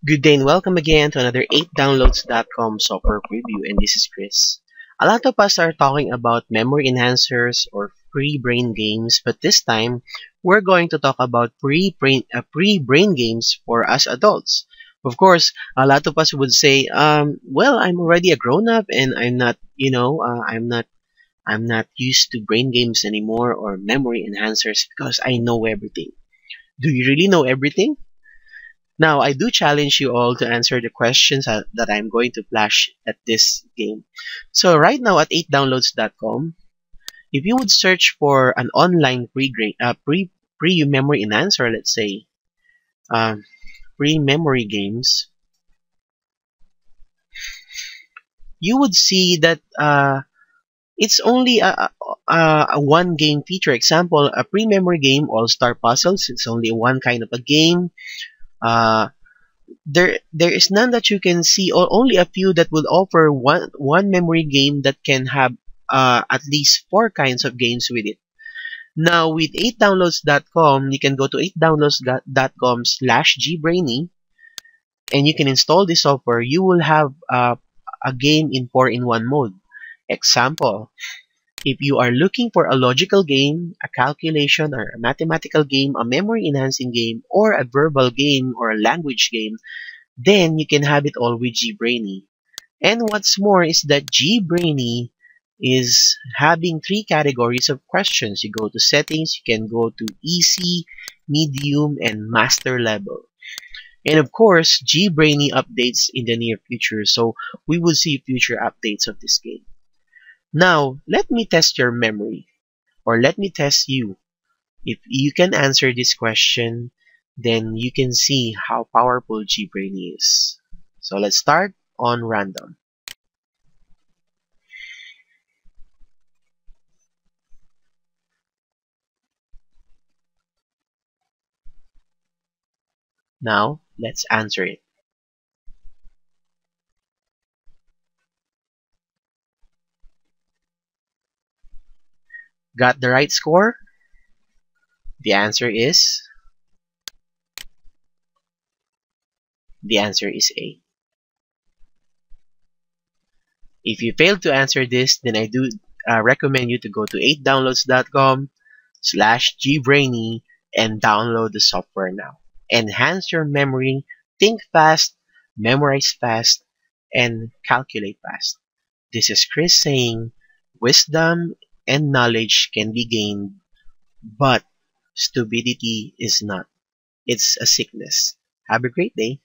Good day and welcome again to another 8downloads.com software preview, and this is Chris. A lot of us are talking about memory enhancers or free brain games, but this time we're going to talk about pre-brain games for us adults. Of course, a lot of us would say, well, I'm already a grown-up and I'm not, I'm not used to brain games anymore or memory enhancers because I know everything. Do you really know everything? Now, I do challenge you all to answer the questions that I'm going to flash at this game. So right now at 8downloads.com, if you would search for an online pre-memory enhancer, let's say, um, pre-memory games, you would see that it's only a one game feature. Example, a pre-memory game, All-Star Puzzles. It's only one kind of a game. Uh, there is none that you can see, or only a few that will offer one memory game that can have at least four kinds of games with it. Now with 8downloads.com, you can go to 8downloads.com/gbrainy and you can install this software. You will have a game in 4-in-1 mode. Example, if you are looking for a logical game, a calculation or a mathematical game, a memory enhancing game, or a verbal game or a language game, then you can have it all with GBrainy. And what's more is that GBrainy is having three categories of questions. You go to settings, you can go to easy, medium, and master level. And of course, GBrainy updates in the near future, so we will see future updates of this game. Now, let me test your memory, or let me test you. If you can answer this question, then you can see how powerful GBrainy is. So let's start on random. Now, let's answer it. Got the right score? The answer is A. If you failed to answer this, then I do recommend you to go to 8downloads.com/gbrainy and download the software now. Enhance your memory, think fast, memorize fast, and calculate fast. This is Chris saying, wisdom and knowledge can be gained, but stupidity is not. It's a sickness. Have a great day.